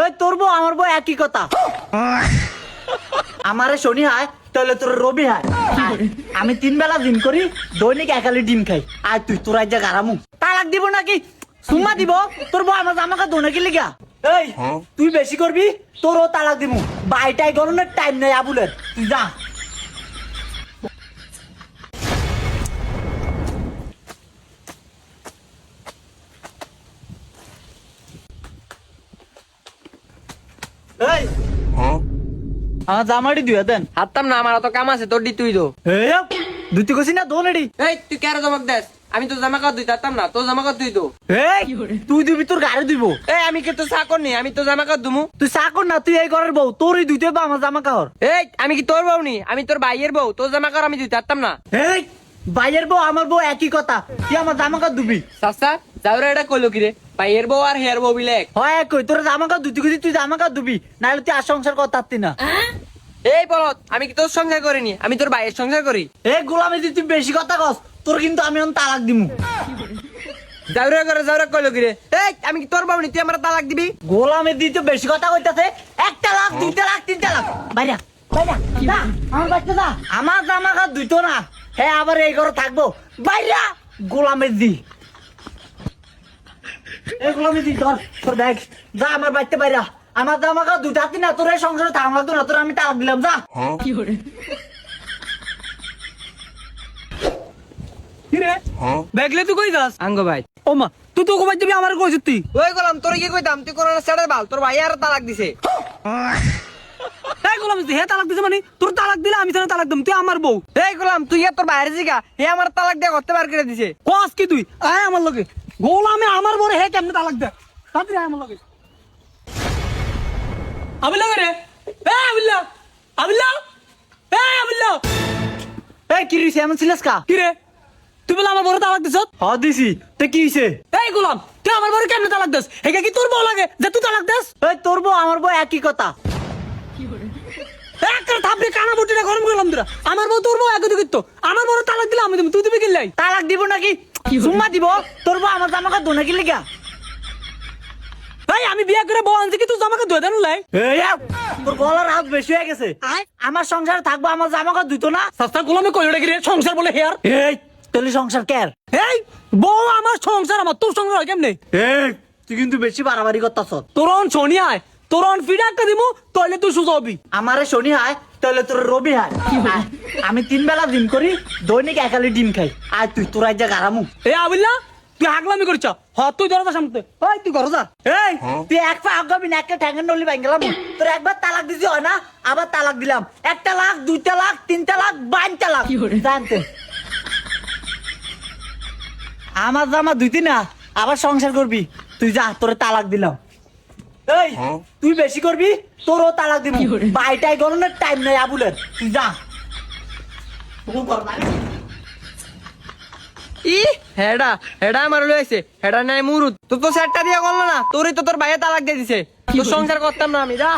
ওই তোর বউ আমার বউ একই কথা। আমারে শনি হয় তাহলে তোর রবি হয়। আমি 3 বেলা দিন করি, দৈনিক একালি ডিম খাই। আর তুই তোর আজ গারামু তালাক দিব নাকি সুম্মা দিব? তোর বউ আমার জামা কাপড় নাকি লিগা? এই তুই বেশি করবি, তোরও তালাক দিমু। বাইটাই গরমের টাইম নাই আবুলের, তুই যা। এই আমার জামাটি দুয়া দেন। হাততাম না, আমার তো কাম আছে, তোর দি তুই দো। এই দুটি কইছি না দো রেডি। এই তুই কেন জমক দেস? আমি তো জামা কাপড় দিতে পারতাম না, তোর জামা কাপড় তুই দো। এই তুই দিবি, তোর গাড়ি দিব। এই আমি কি তো চাকর নি? আমি তো জামা কাপড় দুমু। তুই চাকর না, তুই এই ঘরের বউ, তোরই দুইতে বা আমার জামা কাপড়। এই আমি কি তোর বউ নি? আমি তোর ভাইয়ের বউ, তোর জামা কাপড় আমি দিতে পারতাম না। এই ভাইয়ের বউ আমার বউ একই কথা, তুই আমার জামা কাপড় দিবি। চাচা যাওরা এটা কইলো কি রে? ভাইয়ের বউ আর হেয়ার বউ বিলে এক। হয় কই তোর জামা কাপড় দুটি কইছি, তুই জামা কাপড় দিবি, নাহলে তুই আর সংসার করতে পারতি না। এই বলত, আমি কি তোর সংসার করিনি? আমি তোর ভাইয়ের সংসার করি। এই গোলামি তুই বেশি কথা কস, তোর কিন্তু আমি তালাক দিমু। যাওরা করে যাওরা কইলো কি রে? এই আমি কি তোর বউ নি? তুই আমার তালাক দিবি? গোলামি দিতে বেশি কথা কইতাছে। 1 তালাক 2 তালাক 3 তালাক বাইরা বাইরা যা, আমার বাচ্চা যা। আমার জামা কাপড় দুইতো না, হ্যাঁ আবার এই ঘরে থাকবো। বাইরা গোলামি দি, এই গোলামি দি ধর তোর ব্যাগ, যা আমার বাচ্চা বাইরা। আমার জামা কাপড় দুইটা হাতি না, তোর এই সংসারে থাকা লাগতো না, তোর আমি তালাক দিলাম, যা। কিরে ব্যাগলে তুই কই যাস? আঙ্গ ভাই ও মা, তুই তো কবাই দিবি আমার কইছিস তুই। ওই গলাম তোর কি কইতাম? তুই কোন সেটার বাল, তোর ভাই আর তালাক দিছে। এই গোলাম হে তালাক দিছে মানে? তোর তালাক দিলে আমি তোর তালাক দিম, তুই আমার বউ। এই গোলাম তুই আর তোর বাইরে জিগা, হে আমার তালাক দিয়ে করতে বার করে দিছে। কস কি তুই? আয় আমার লগে। গোলামে আমার বরে হে কেমনে তালাক দে? তাড়াতাড়ি আয় আমার লগে। আবিল্লা রে, এই আবিল্লা, আবিল্লা, এই আবিল্লা। এই কি রিস এমন ছিলাস কা? কি রে তুই বলে আমার বরে তালাক দিছ? হ দিছি, তে কি হইছে? এই গোলাম তুই আমার বরে কেমনে তালাক দিস? হেগে কি তোর বউ লাগে যে তুই তালাক দিস? এই তোর বউ আমার বউ একই কথা। একটা থাপড়ে কানা বুটিটা গরম করলাম তোরা। আমার বউ তোর বউ একই দিত। আমার বরে তালাক দিলে আমি দিম, তুই দিবি কি লাই? তালাক দিব নাকি সুম্মা দিব? তোর বউ আমার জামা কাপড় নাকি লিগা? এই আমি বিয়ে করে বউ আনছি কি তুই জামাকে ধুয়ে দেন লাই? এই তোর গলার হাত বেশি হয়ে গেছে। আমার সংসারে থাকবো, আমার জামা কাপড় দিত না। সস্তা গোলামে কই রে সংসার বলে হেয়ার? এই তোলি সংসার কের? এই বউ আমার সংসার, আমার তোর সংসার হয় কেমনে? এই তুই কিন্তু বেশি বাড়াবাড়ি করতাছ। তোর অন শনি আয়, তোর অন ফিডা একটা দিমু, তাইলে তুই সুযোগ হবি। আমারে শনি হয় তাহলে তোর রবি হয়। আমি 3 বেলা দিন করি, দৈনিক একালি ডিম খাই। আর তুই তোর আজ গারামু। এ আবিল্লা তুই হাগলামি করিস, হ তুই দরজা সামনে। ওই তুই ঘর যা। এই তুই এক পা আগাবি না, একটা ঠ্যাঙ্গের নলি ভাঙলাম। তোর একবার তালাক দিছি হয় না, আবার তালাক দিলাম। 1 তালাক 2 তালাক 3 তালাক 5 তালাক জানতে। আমার জামা দুইতি না, আবার সংসার করবি, তুই যা, তোরে তালাক দিলাম। এই তুই বেশি করবি, তোরও তালাক দিব। বাইটাই গরমের টাইম নাই আবুলের, তুই যা। ই হেডা হেডা আমার লইছে, হেডা নাই মুরুদ। তুই তো সেটটা দিয়ে করলো না, তোরই তো তোর ভাইয়ে তালাক দিয়ে দিছে। তোর সংসার করতাম না আমি, যা।